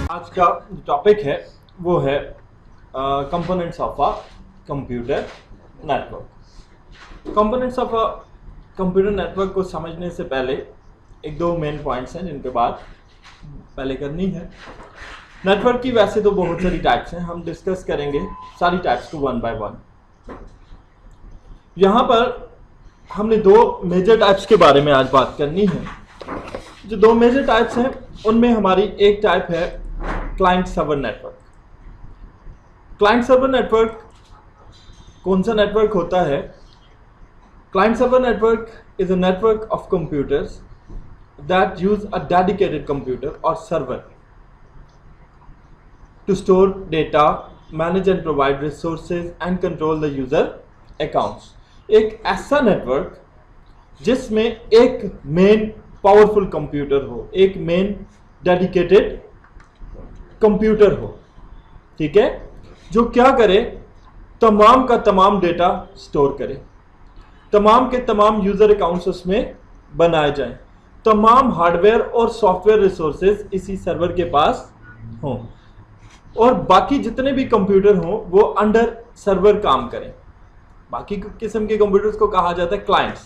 आज का जो टॉपिक है वो है components of a computer network. Components of a computer network को समझने से पहले एक दो मेन पॉइंट्स हैं जिन पे बात पहले करनी है। नेटवर्क की वैसे तो बहुत सारी टाइप्स हैं, हम डिस्कस करेंगे सारी टाइप्स को वन बाय वन। यहाँ पर हमने दो मेजर टाइप्स के बारे में आज बात करनी है। जो दो मेजर टाइप्स हैं उनमें हमारी एक टाइप है client server network. Client server network कौन सा नेटवर्क होता है? Client server network is a network of computers that use a dedicated computer और server to store data, manage and provide resources and control the user accounts। एक ऐसा network जिसमें एक main powerful computer हो, एक main dedicated computer हो, ठीक है, जो क्या करे, तमाम का तमाम डेटा स्टोर करे, तमाम के तमाम यूजर अकाउंट्स उसमें बनाए जाएं, तमाम हार्डवेयर और सॉफ्टवेयर रिसोर्सेज इसी सर्वर के पास हों और बाकी जितने भी कंप्यूटर हों वो अंडर सर्वर काम करें। बाकी किस्म के कंप्यूटर्स को कहा जाता है क्लाइंट्स।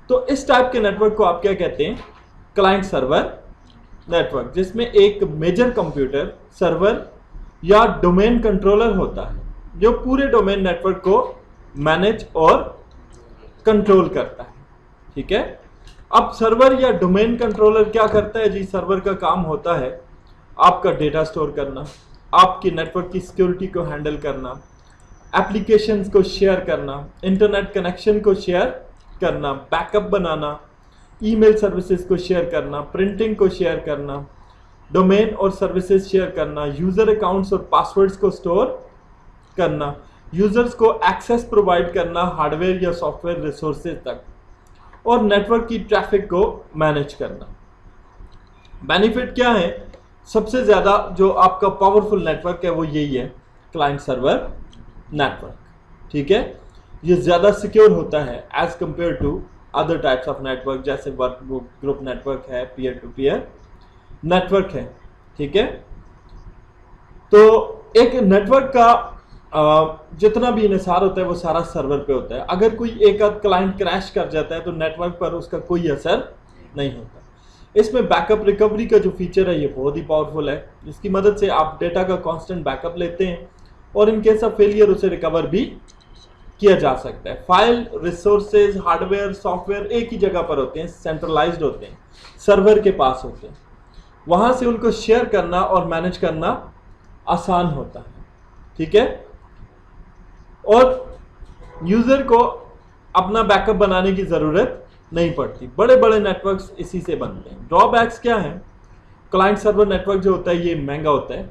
तो इस टाइप के नेटवर्क को आप क्या कहते हैं? क्लाइंट सर्वर नेटवर्क, जिसमें एक मेजर कंप्यूटर, सर्वर या डोमेन कंट्रोलर होता है जो पूरे डोमेन नेटवर्क को मैनेज और कंट्रोल करता है, ठीक है। अब सर्वर या डोमेन कंट्रोलर क्या करता है जी? सर्वर का काम होता है आपका डेटा स्टोर करना, आपकी नेटवर्क की सिक्योरिटी को हैंडल करना, एप्लीकेशंस को शेयर करना, इंटरनेट कनेक्शन को शेयर करना, बैकअप बनाना, ईमेल सर्विसेज को शेयर करना, प्रिंटिंग को शेयर करना, डोमेन और सर्विसेज शेयर करना, यूजर अकाउंट्स और पासवर्ड्स को स्टोर करना, यूजर्स को एक्सेस प्रोवाइड करना हार्डवेयर या सॉफ्टवेयर रिसोर्सेज तक, और नेटवर्क की ट्रैफिक को मैनेज करना। बेनिफिट क्या है? सबसे ज़्यादा जो आपका पावरफुल नेटवर्क है वो यही है, क्लाइंट सर्वर नेटवर्क, ठीक है। ये ज़्यादा सिक्योर होता है as compare to other types of network, जैसे वर्क ग्रुप नेटवर्क है, पीयर टू पीयर नेटवर्क है, ठीक है। तो एक नेटवर्क का जितना भी इन्हिसार होता है वो सारा सर्वर पे होता है। अगर कोई एक आध क्लाइंट क्रैश कर जाता है तो नेटवर्क पर उसका कोई असर नहीं होता। इसमें बैकअप रिकवरी का जो फीचर है ये बहुत ही पावरफुल है। इसकी मदद से आप डेटा का कांस्टेंट बैकअप लेते हैं और इन केस ऑफ फेलियर उसे रिकवर भी किया जा सकता है। फाइल, रिसोर्सेज, हार्डवेयर, सॉफ्टवेयर एक ही जगह पर होते हैं, सेंट्रलाइज्ड होते हैं, सर्वर के पास होते हैं। वहां से उनको शेयर करना और मैनेज करना आसान होता है, ठीक है। और यूजर को अपना बैकअप बनाने की जरूरत नहीं पड़ती। बड़े बड़े नेटवर्क्स इसी से बनते हैं। ड्रॉबैक्स क्या हैं? क्लाइंट सर्वर नेटवर्क जो होता है ये महंगा होता है।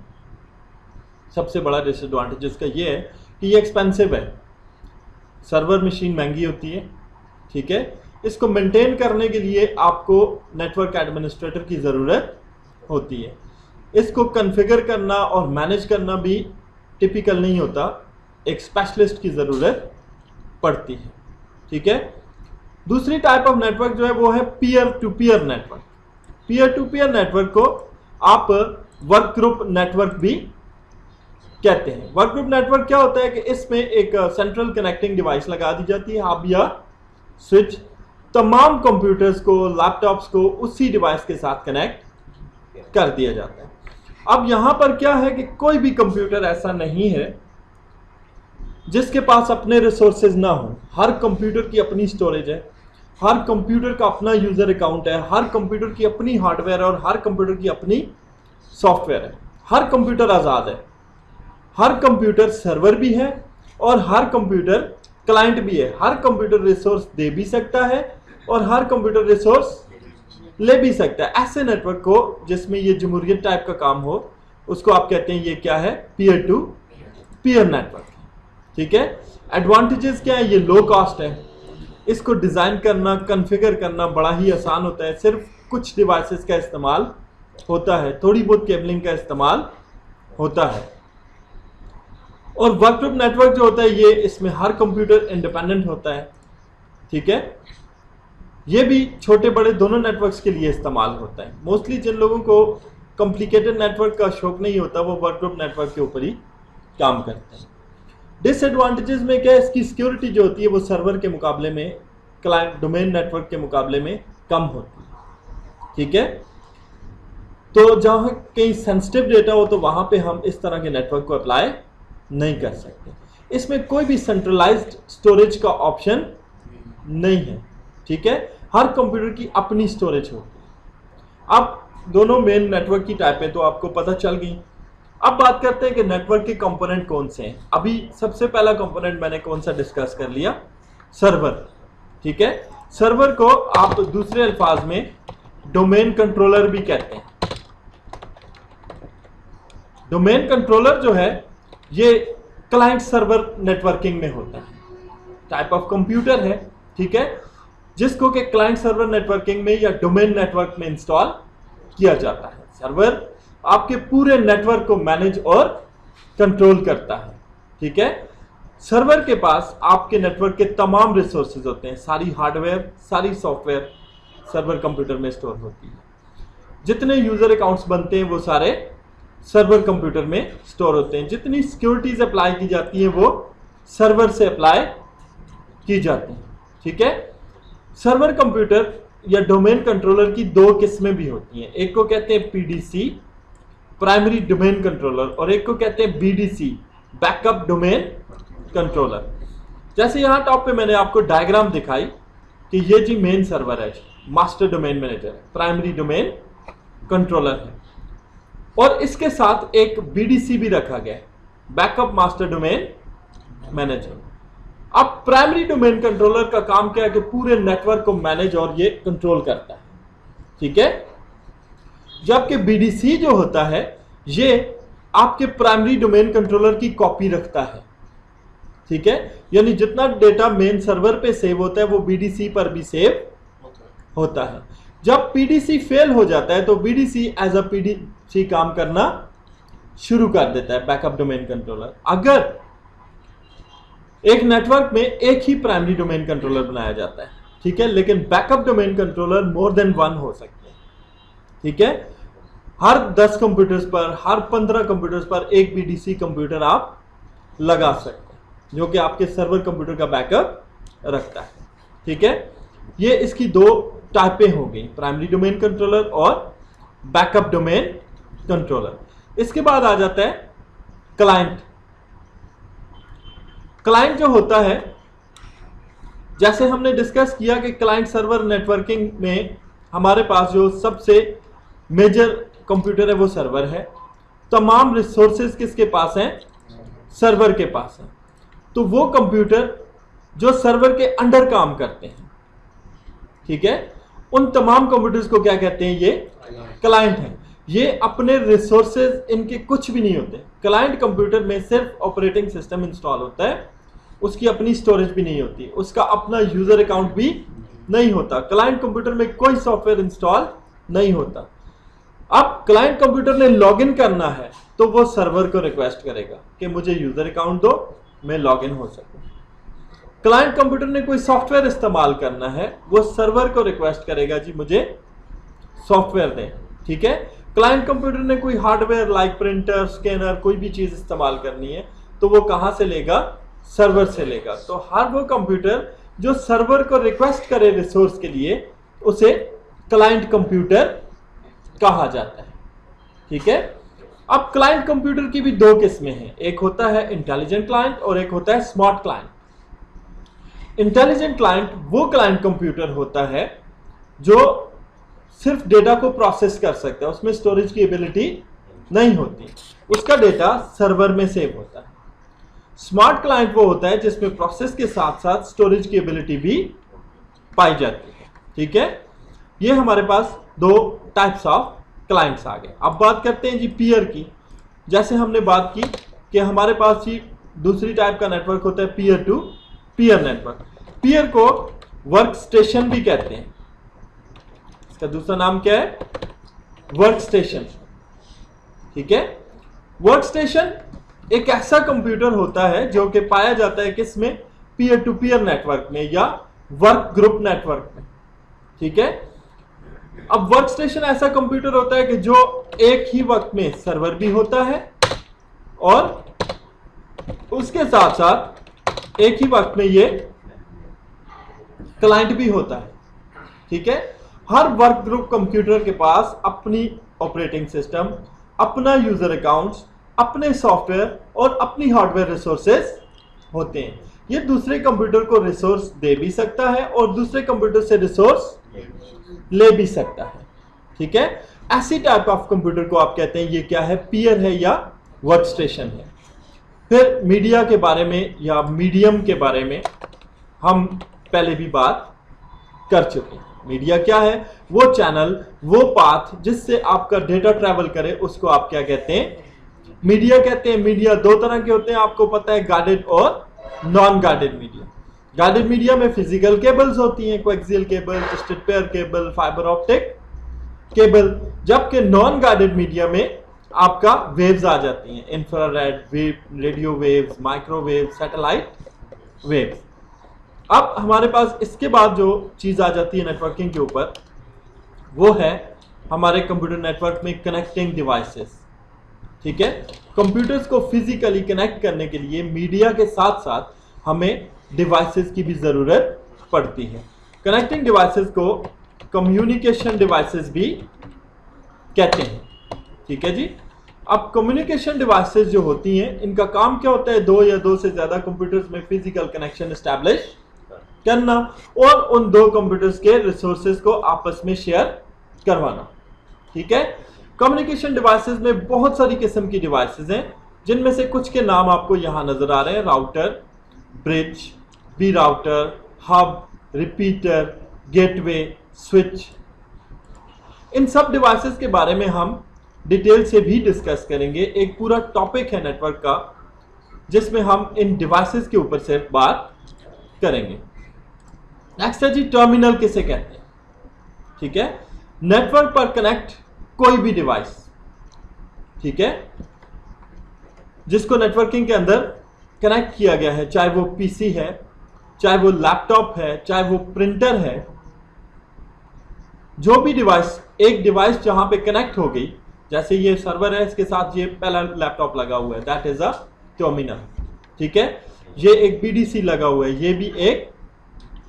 सबसे बड़ा डिसएडवांटेज इसका ये है कि ये एक्सपेंसिव है। सर्वर मशीन महंगी होती है, ठीक है। इसको मेंटेन करने के लिए आपको नेटवर्क एडमिनिस्ट्रेटर की ज़रूरत होती है। इसको कॉन्फ़िगर करना और मैनेज करना भी टिपिकल नहीं होता, एक स्पेशलिस्ट की ज़रूरत पड़ती है, ठीक है। दूसरी टाइप ऑफ नेटवर्क जो है वो है peer to peer network. Peer to peer network को आप वर्क ग्रुप नेटवर्क भी कहते हैं। वर्क ग्रुप नेटवर्क क्या होता है कि इसमें एक सेंट्रल कनेक्टिंग डिवाइस लगा दी जाती है, हब या स्विच, तमाम कंप्यूटर्स को, लैपटॉप्स को उसी डिवाइस के साथ कनेक्ट कर दिया जाता है। अब यहां पर क्या है कि कोई भी कंप्यूटर ऐसा नहीं है जिसके पास अपने रिसोर्सेज ना हो। हर कंप्यूटर की अपनी स्टोरेज है, हर कंप्यूटर का अपना यूजर अकाउंट है, हर कंप्यूटर की अपनी हार्डवेयर और हर कंप्यूटर की अपनी सॉफ्टवेयर है। हर कंप्यूटर आज़ाद है, हर कंप्यूटर सर्वर भी है और हर कंप्यूटर क्लाइंट भी है। हर कंप्यूटर रिसोर्स दे भी सकता है और हर कंप्यूटर रिसोर्स ले भी सकता है। ऐसे नेटवर्क को जिसमें ये जमहूरियत टाइप का काम हो उसको आप कहते हैं, ये क्या है? पीयर टू पीयर नेटवर्क, ठीक है। एडवांटेजेस क्या है? ये लो कॉस्ट है, इसको डिज़ाइन करना, कॉन्फ़िगर करना बड़ा ही आसान होता है। सिर्फ कुछ डिवाइसेस का इस्तेमाल होता है, थोड़ी बहुत केबलिंग का इस्तेमाल होता है। और वर्क ग्रुप नेटवर्क जो होता है ये, इसमें हर कंप्यूटर इंडिपेंडेंट होता है, ठीक है। ये भी छोटे बड़े दोनों नेटवर्क्स के लिए इस्तेमाल होता है। मोस्टली जिन लोगों को कॉम्प्लिकेटेड नेटवर्क का शौक नहीं होता, वो वर्क ग्रुप नेटवर्क के ऊपर ही काम करते हैं। डिसएडवांटेजेस में क्या है, इसकी सिक्योरिटी जो होती है वो सर्वर के मुकाबले में, क्लाइंट डोमेन नेटवर्क के मुकाबले में कम होती है। ठीक है, तो जहाँ कहीं सेंसिटिव डेटा हो तो वहाँ पे हम इस तरह के नेटवर्क को अप्लाई नहीं कर सकते। इसमें कोई भी सेंट्रलाइज्ड स्टोरेज का ऑप्शन नहीं है। ठीक है, हर कंप्यूटर की अपनी स्टोरेज होती है। अब दोनों मेन नेटवर्क की टाइपें तो आपको पता चल गई। अब बात करते हैं कि नेटवर्क के कंपोनेंट कौन से हैं। अभी सबसे पहला कंपोनेंट मैंने कौन सा डिस्कस कर लिया, सर्वर। ठीक है, सर्वर को आप दूसरे अल्फाज में डोमेन कंट्रोलर भी कहते हैं। डोमेन कंट्रोलर जो है ये क्लाइंट सर्वर नेटवर्किंग में होता है, टाइप ऑफ कंप्यूटर है। ठीक है, जिसको कि क्लाइंट सर्वर नेटवर्किंग में या डोमेन नेटवर्क में इंस्टॉल किया जाता है। सर्वर आपके पूरे नेटवर्क को मैनेज और कंट्रोल करता है। ठीक है, सर्वर के पास आपके नेटवर्क के तमाम रिसोर्सेज होते हैं, सारी हार्डवेयर सारी सॉफ्टवेयर सर्वर कंप्यूटर में स्टोर होती है। जितने यूजर अकाउंट्स बनते हैं वो सारे सर्वर कंप्यूटर में स्टोर होते हैं। जितनी सिक्योरिटीज अप्लाई की जाती हैं वो सर्वर से अप्लाई की जाती हैं। ठीक है, सर्वर कंप्यूटर या डोमेन कंट्रोलर की दो किस्में भी होती हैं। एक को कहते हैं पीडीसी, प्राइमरी डोमेन कंट्रोलर, और एक को कहते हैं बीडीसी, बैकअप डोमेन कंट्रोलर। जैसे यहाँ टॉप पे मैंने आपको डायग्राम दिखाई कि ये जी मेन सर्वर है, मास्टर डोमेन मैनेजर है, प्राइमरी डोमेन कंट्रोलर है, और इसके साथ एक बीडीसी भी रखा गया है, बैकअप मास्टर डोमेन मैनेजर। अब प्राइमरी डोमेन कंट्रोलर का काम क्या है कि पूरे नेटवर्क को मैनेज और ये कंट्रोल करता है। ठीक है, जबकि बीडीसी जो होता है ये आपके प्राइमरी डोमेन कंट्रोलर की कॉपी रखता है। ठीक है, यानी जितना डेटा मेन सर्वर पे सेव होता है वो बीडीसी पर भी सेव होता है। जब पीडीसी फेल हो जाता है तो बीडीसी एज अ पीडीसी काम करना शुरू कर देता है, बैकअप डोमेन कंट्रोलर। अगर एक नेटवर्क में एक ही प्राइमरी डोमेन कंट्रोलर बनाया जाता है, ठीक है, लेकिन backup domain controller more than one हो सकते हैं। ठीक है, हर 10 कंप्यूटर्स पर, हर 15 कंप्यूटर्स पर एक बीडीसी कंप्यूटर आप लगा सकते हैं जो कि आपके सर्वर कंप्यूटर का बैकअप रखता है। ठीक है, ये इसकी दो टाइपें हो गई, प्राइमरी डोमेन कंट्रोलर और बैकअप डोमेन कंट्रोलर। इसके बाद आ जाता है क्लाइंट। क्लाइंट जो होता है, जैसे हमने डिस्कस किया कि क्लाइंट सर्वर नेटवर्किंग में हमारे पास जो सबसे मेजर कंप्यूटर है वो सर्वर है। तमाम रिसोर्सेज किसके पास हैं, सर्वर के पास हैं। तो वो कंप्यूटर जो सर्वर के अंडर काम करते हैं, ठीक है, उन तमाम कंप्यूटर्स को क्या कहते हैं, ये क्लाइंट हैं। ये अपने रिसोर्सेज इनके कुछ भी नहीं होते। क्लाइंट कंप्यूटर में सिर्फ ऑपरेटिंग सिस्टम इंस्टॉल होता है, उसकी अपनी स्टोरेज भी नहीं होती, उसका अपना यूजर अकाउंट भी नहीं होता। क्लाइंट कंप्यूटर में कोई सॉफ्टवेयर इंस्टॉल नहीं होता। अब क्लाइंट कंप्यूटर ने लॉगिन करना है तो वो सर्वर को रिक्वेस्ट करेगा कि मुझे यूजर अकाउंट दो, मैं लॉगिन हो सकूं। क्लाइंट कंप्यूटर ने कोई सॉफ्टवेयर इस्तेमाल करना है, वो सर्वर को रिक्वेस्ट करेगा जी मुझे सॉफ्टवेयर दें। ठीक है, क्लाइंट कंप्यूटर ने कोई हार्डवेयर लाइक प्रिंटर, स्कैनर, कोई भी चीज इस्तेमाल करनी है तो वो कहां से लेगा, सर्वर से लेगा। तो हर वो कंप्यूटर जो सर्वर को रिक्वेस्ट करे रिसोर्स के लिए, उसे क्लाइंट कंप्यूटर कहा जाता है। ठीक है, अब क्लाइंट कंप्यूटर की भी दो किस्में हैं, एक होता है इंटेलिजेंट क्लाइंट और एक होता है स्मार्ट क्लाइंट। इंटेलिजेंट क्लाइंट वो क्लाइंट कंप्यूटर होता है जो सिर्फ डेटा को प्रोसेस कर सकता है, उसमें स्टोरेज की एबिलिटी नहीं होती, उसका डेटा सर्वर में सेव होता है। स्मार्ट क्लाइंट वो होता है जिसमें प्रोसेस के साथ साथ स्टोरेज की एबिलिटी भी पाई जाती है। ठीक है, ये हमारे पास दो टाइप्स ऑफ क्लाइंट्स आ गए। अब बात करते हैं जी पीयर की। जैसे हमने बात की कि हमारे पास ही दूसरी टाइप का नेटवर्क होता है peer to peer network. Peer को वर्क स्टेशन भी कहते हैं, इसका दूसरा नाम क्या है, वर्क स्टेशन। ठीक है, वर्क स्टेशन एक ऐसा कंप्यूटर होता है जो कि पाया जाता है किसमें, पीयर टू पीयर नेटवर्क में या वर्क ग्रुप नेटवर्क में। ठीक है, अब वर्क स्टेशन ऐसा कंप्यूटर होता है कि जो एक ही वक्त में सर्वर भी होता है और उसके साथ साथ एक ही वक्त में ये क्लाइंट भी होता है। ठीक है, हर वर्क ग्रुप कंप्यूटर के पास अपनी ऑपरेटिंग सिस्टम, अपना यूजर अकाउंट्स, अपने सॉफ्टवेयर और अपनी हार्डवेयर रिसोर्सेज होते हैं। ये दूसरे कंप्यूटर को रिसोर्स दे भी सकता है और दूसरे कंप्यूटर से रिसोर्स ले भी सकता है। ठीक है, ऐसी टाइप ऑफ कंप्यूटर को आप कहते हैं ये क्या है, पीयर है या वर्क स्टेशन है। फिर मीडिया के बारे में या मीडियम के बारे में हम पहले भी बात कर चुके हैं। मीडिया क्या है, वो चैनल, वो पाथ जिससे आपका डेटा ट्रैवल करे, उसको आप क्या कहते हैं, मीडिया कहते हैं। मीडिया दो तरह के होते हैं, आपको पता है, गाइडेड और non guided media. Guided media में फिजिकल केबल्स होती हैं, coaxial cable, twisted pair cable, fibre optic cable, जबकि नॉन गाइडेड मीडिया में आपका वेव्स आ जाती हैं, infrared wave, radio waves, microwave, satellite waves. अब हमारे पास इसके बाद जो चीज आ जाती है नेटवर्किंग के ऊपर, वो है हमारे कंप्यूटर नेटवर्क में कनेक्टिंग डिवाइसेस। ठीक है, कंप्यूटर्स को फिजिकली कनेक्ट करने के लिए मीडिया के साथ साथ हमें डिवाइसेस की भी जरूरत पड़ती है। कनेक्टिंग डिवाइसेस को कम्युनिकेशन डिवाइसेस भी कहते हैं। ठीक है जी, अब कम्युनिकेशन डिवाइसेस जो होती हैं, इनका काम क्या होता है, दो या दो से ज्यादा कंप्यूटर्स में फिजिकल कनेक्शन एस्टैब्लिश करना और उन दो कंप्यूटर्स के रिसोर्सेज को आपस में शेयर करवाना। ठीक है, कम्युनिकेशन डिवाइसेस में बहुत सारी किस्म की डिवाइसेस हैं, जिनमें से कुछ के नाम आपको यहां नजर आ रहे हैं, router, bridge, B router, hub, repeater, gateway, switch. इन सब डिवाइसेस के बारे में हम डिटेल से भी डिस्कस करेंगे। एक पूरा टॉपिक है नेटवर्क का जिसमें हम इन डिवाइसेस के ऊपर सिर्फ बात करेंगे। नेक्स्ट है जी, टर्मिनल किसे कहते हैं। ठीक है, नेटवर्क पर कनेक्ट कोई भी डिवाइस, ठीक है, जिसको नेटवर्किंग के अंदर कनेक्ट किया गया है, चाहे वो पीसी है, चाहे वो लैपटॉप है, चाहे वो प्रिंटर है, जो भी डिवाइस, एक डिवाइस जहां पे कनेक्ट हो गई, जैसे ये सर्वर है, इसके साथ ये पहला लैपटॉप लगा हुआ है, दैट इज अ टर्मिनल। ठीक है, ये एक बीडीसी लगा हुआ है, ये भी एक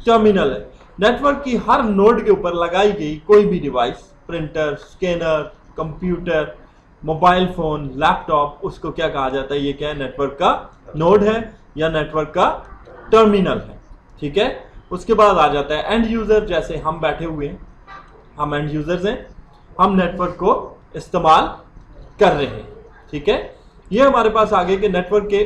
टर्मिनल है। नेटवर्क की हर नोड के ऊपर लगाई गई कोई भी device, printer, scanner, computer, mobile phone, laptop, उसको क्या कहा जाता है, ये क्या है, नेटवर्क का नोड है या नेटवर्क का टर्मिनल है। ठीक है, उसके बाद आ जाता है एंड यूजर, जैसे हम बैठे हुए हैं, हम एंड यूजर्स हैं, हम नेटवर्क को इस्तेमाल कर रहे हैं। ठीक है, ये हमारे पास आगे के नेटवर्क के